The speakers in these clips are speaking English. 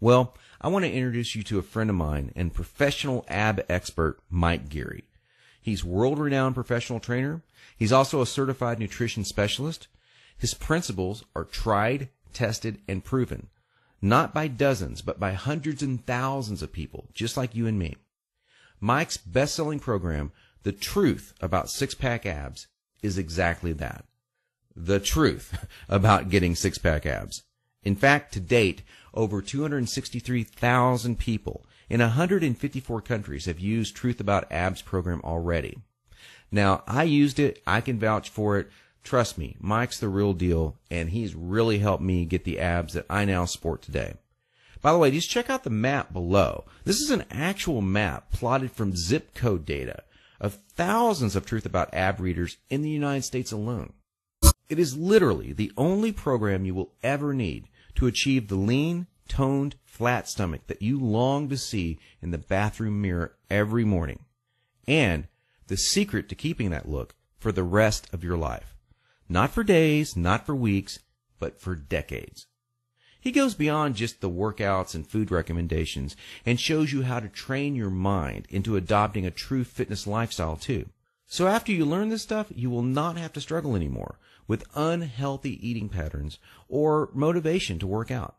Well, I want to introduce you to a friend of mine and professional ab expert, Mike Geary. He's world-renowned professional trainer. He's also a certified nutrition specialist. His principles are tried, tested, and proven, not by dozens, but by hundreds and thousands of people, just like you and me. Mike's best-selling program, The Truth About Six-Pack Abs, is exactly that. The truth about getting six-pack abs. In fact, to date, over 263,000 people in 154 countries have used Truth About Abs program already. Now, I used it. I can vouch for it. Trust me, Mike's the real deal, and he's really helped me get the abs that I now sport today. By the way, just check out the map below. This is an actual map plotted from zip code data of thousands of Truth About Ab readers in the United States alone. It is literally the only program you will ever need to achieve the lean, toned, flat stomach that you long to see in the bathroom mirror every morning, and the secret to keeping that look for the rest of your life. Not for days, not for weeks, but for decades. He goes beyond just the workouts and food recommendations and shows you how to train your mind into adopting a true fitness lifestyle too. So after you learn this stuff, you will not have to struggle anymore with unhealthy eating patterns or motivation to work out.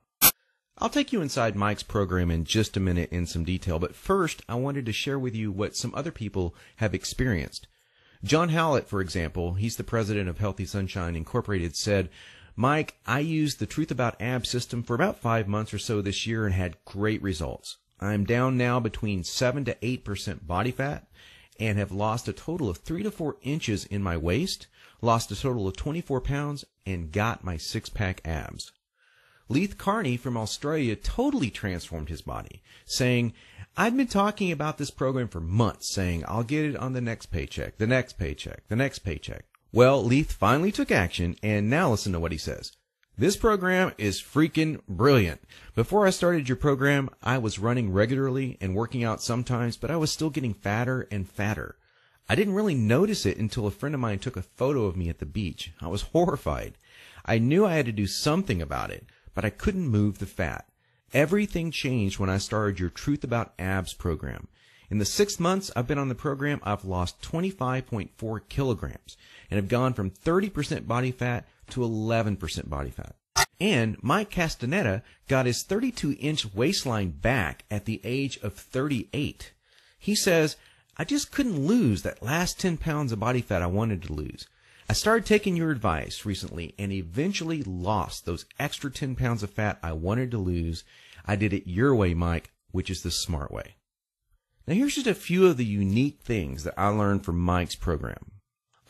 I'll take you inside Mike's program in just a minute in some detail, but first I wanted to share with you what some other people have experienced. John Howlett, for example, he's the president of Healthy Sunshine Incorporated, said, "Mike, I used the Truth About Abs system for about 5 months or so this year and had great results. I'm down now between 7 to 8% body fat and have lost a total of 3 to 4 inches in my waist, lost a total of 24 pounds, and got my six-pack abs." Leith Carney from Australia totally transformed his body, saying, "I've been talking about this program for months, saying I'll get it on the next paycheck, the next paycheck, the next paycheck." Well, Leith finally took action, and now listen to what he says. "This program is freaking brilliant. Before I started your program, I was running regularly and working out sometimes, but I was still getting fatter and fatter. I didn't really notice it until a friend of mine took a photo of me at the beach. I was horrified. I knew I had to do something about it, but I couldn't move the fat. Everything changed when I started your Truth About Abs program. In the 6 months I've been on the program, I've lost 25.4 kilograms and have gone from 30% body fat to 11% body fat." And Mike Castaneda got his 32-inch waistline back at the age of 38. He says, "I just couldn't lose that last 10 pounds of body fat I wanted to lose. I started taking your advice recently and eventually lost those extra 10 pounds of fat I wanted to lose. I did it your way, Mike, which is the smart way." Now here's just a few of the unique things that I learned from Mike's program.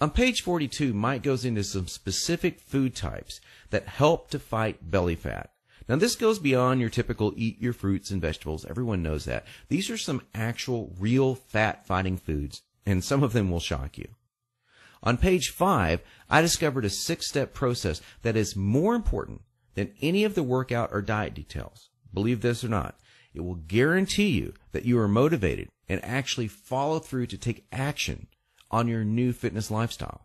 On page 42, Mike goes into some specific food types that help to fight belly fat. Now this goes beyond your typical eat your fruits and vegetables. Everyone knows that. These are some actual real fat-fighting foods, and some of them will shock you. On page 5, I discovered a 6-step process that is more important than any of the workout or diet details. Believe this or not, it will guarantee you that you are motivated and actually follow through to take action on your new fitness lifestyle.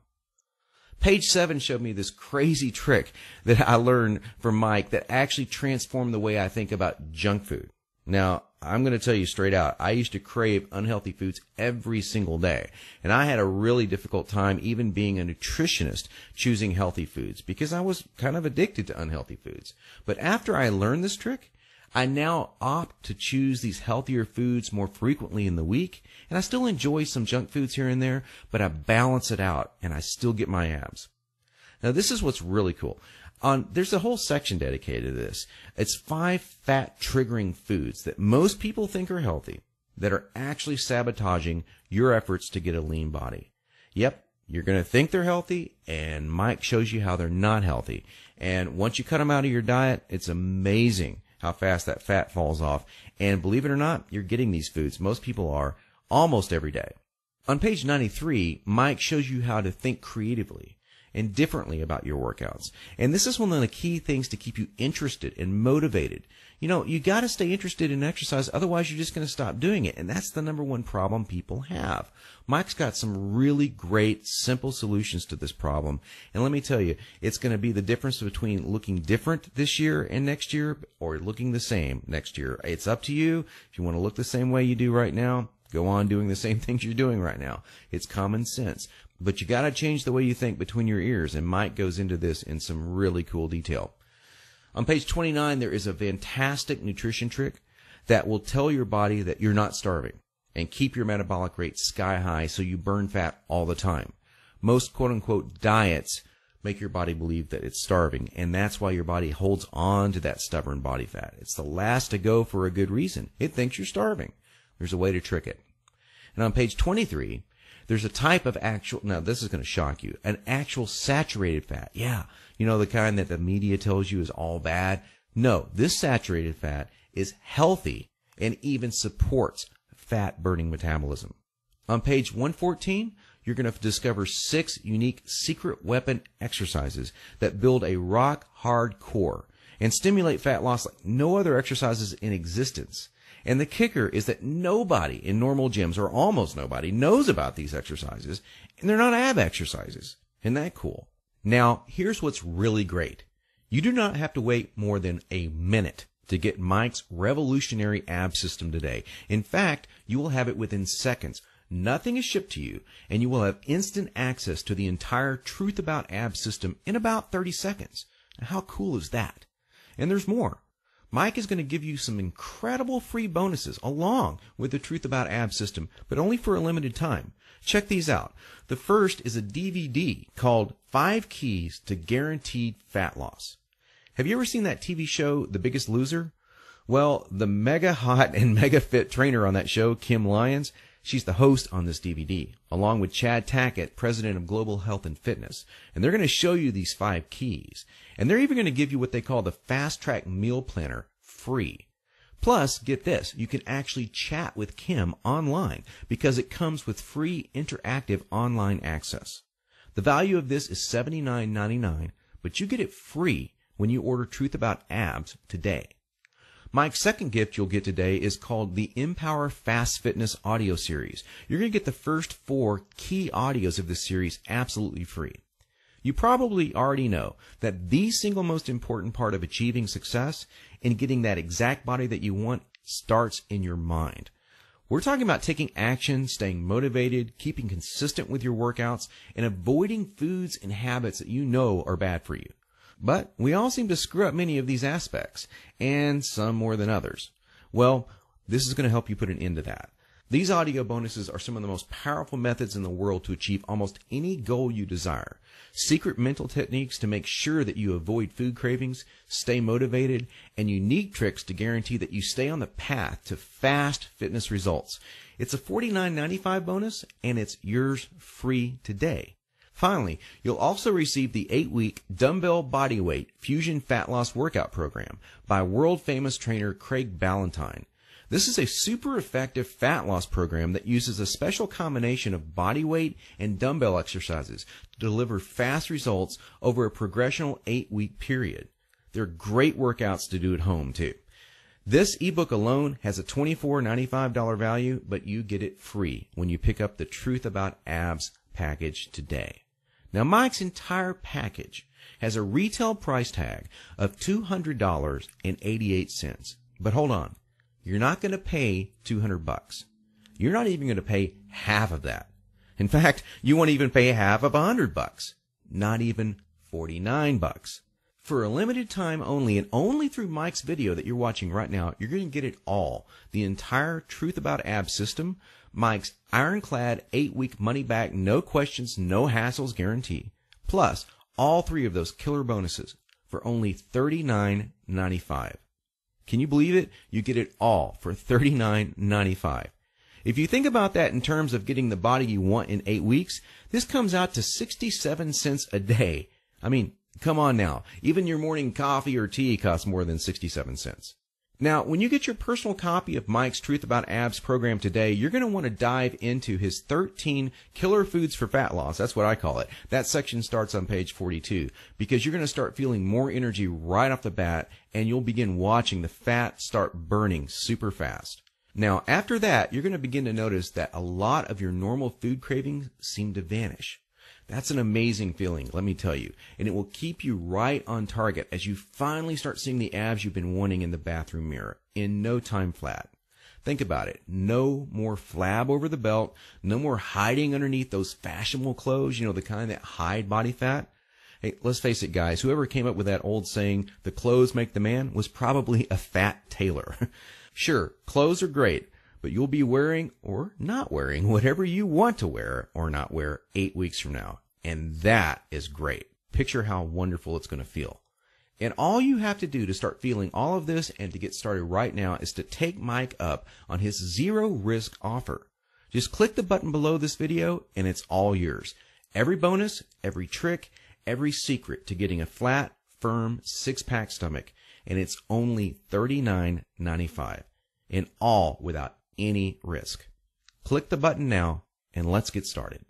Page 7 showed me this crazy trick that I learned from Mike that actually transformed the way I think about junk food. Now, I'm going to tell you straight out, I used to crave unhealthy foods every single day, and I had a really difficult time even being a nutritionist choosing healthy foods because I was kind of addicted to unhealthy foods. But after I learned this trick, I now opt to choose these healthier foods more frequently in the week, and I still enjoy some junk foods here and there, but I balance it out, and I still get my abs. Now, this is what's really cool. There's a whole section dedicated to this. It's 5 fat-triggering foods that most people think are healthy that are actually sabotaging your efforts to get a lean body. Yep, you're going to think they're healthy, and Mike shows you how they're not healthy. And once you cut them out of your diet, it's amazing how fast that fat falls off. And believe it or not, you're getting these foods. Most people are almost every day. On page 93, Mike shows you how to think creatively and differently about your workouts. And this is one of the key things to keep you interested and motivated. You know, you got to stay interested in exercise, otherwise you're just going to stop doing it. And that's the number one problem people have. Mike's got some really great, simple solutions to this problem. And let me tell you, it's going to be the difference between looking different this year and next year or looking the same next year. It's up to you. If you want to look the same way you do right now, go on doing the same things you're doing right now. It's common sense. But you got to change the way you think between your ears. And Mike goes into this in some really cool detail. On page 29, there is a fantastic nutrition trick that will tell your body that you're not starving and keep your metabolic rate sky high so you burn fat all the time. Most quote-unquote diets make your body believe that it's starving, and that's why your body holds on to that stubborn body fat. It's the last to go for a good reason. It thinks you're starving. There's a way to trick it. And on page 23, there's a type of actual, now this is going to shock you, an actual saturated fat. Yeah, you know, the kind that the media tells you is all bad. No, this saturated fat is healthy and even supports fat burning metabolism. On page 114, you're going to discover 6 unique secret weapon exercises that build a rock hard core and stimulate fat loss like no other exercises in existence. And the kicker is that nobody in normal gyms, or almost nobody, knows about these exercises, and they're not ab exercises. Isn't that cool? Now, here's what's really great. You do not have to wait more than a minute to get Mike's revolutionary ab system today. In fact, you will have it within seconds. Nothing is shipped to you, and you will have instant access to the entire Truth About Abs system in about 30 seconds. Now, how cool is that? And there's more. Mike is going to give you some incredible free bonuses along with the Truth About Abs system, but only for a limited time. Check these out. The first is a DVD called 5 Keys to Guaranteed Fat Loss. Have you ever seen that TV show, The Biggest Loser? Well, the mega hot and mega fit trainer on that show, Kim Lyons, she's the host on this DVD, along with Chad Tackett, president of Global Health and Fitness. And they're going to show you these 5 keys. And they're even going to give you what they call the Fast Track Meal Planner free. Plus, get this, you can actually chat with Kim online because it comes with free interactive online access. The value of this is $79.99, but you get it free when you order Truth About Abs today. Mike's second gift you'll get today is called the Empower Fast Fitness audio series. You're going to get the first 4 key audios of this series absolutely free. You probably already know that the single most important part of achieving success in getting that exact body that you want starts in your mind. We're talking about taking action, staying motivated, keeping consistent with your workouts, and avoiding foods and habits that you know are bad for you. But we all seem to screw up many of these aspects, and some more than others. Well, this is going to help you put an end to that. These audio bonuses are some of the most powerful methods in the world to achieve almost any goal you desire. Secret mental techniques to make sure that you avoid food cravings, stay motivated, and unique tricks to guarantee that you stay on the path to fast fitness results. It's a $49.95 bonus, and it's yours free today. Finally, you'll also receive the 8-week Dumbbell Bodyweight Fusion Fat Loss Workout Program by world-famous trainer Craig Ballantyne. This is a super effective fat loss program that uses a special combination of body weight and dumbbell exercises to deliver fast results over a progressional 8-week period. They're great workouts to do at home, too. This ebook alone has a $24.95 value, but you get it free when you pick up the Truth About Abs package today. Now, Mike's entire package has a retail price tag of $200.88. But hold on. You're not going to pay $200. You're not even going to pay half of that. In fact, you won't even pay half of $100. Not even $49. For a limited time only, and only through Mike's video that you're watching right now, you're going to get it all. The entire Truth About Abs system, Mike's ironclad 8-week money-back, no questions, no hassles guarantee, plus all 3 of those killer bonuses for only $39.95. Can you believe it? You get it all for $39.95. If you think about that in terms of getting the body you want in 8 weeks, this comes out to 67 cents a day. I mean, come on now. Even your morning coffee or tea costs more than 67 cents. Now, when you get your personal copy of Mike's Truth About Abs program today, you're going to want to dive into his 13 killer foods for fat loss. That's what I call it. That section starts on page 42 because you're going to start feeling more energy right off the bat, and you'll begin watching the fat start burning super fast. Now, after that, you're going to begin to notice that a lot of your normal food cravings seem to vanish. That's an amazing feeling, let me tell you, and it will keep you right on target as you finally start seeing the abs you've been wanting in the bathroom mirror in no time flat. Think about it. No more flab over the belt, no more hiding underneath those fashionable clothes, the kind that hide body fat. Hey, let's face it, guys, whoever came up with that old saying, the clothes make the man, was probably a fat tailor. Sure, clothes are great, but you'll be wearing or not wearing whatever you want to wear or not wear 8 weeks from now. And that is great. Picture how wonderful it's going to feel. And all you have to do to start feeling all of this and to get started right now is to take Mike up on his zero risk offer. Just click the button below this video and it's all yours. Every bonus, every trick, every secret to getting a flat, firm, six-pack stomach. And it's only $39.95. And all without any risk. Click the button now and let's get started.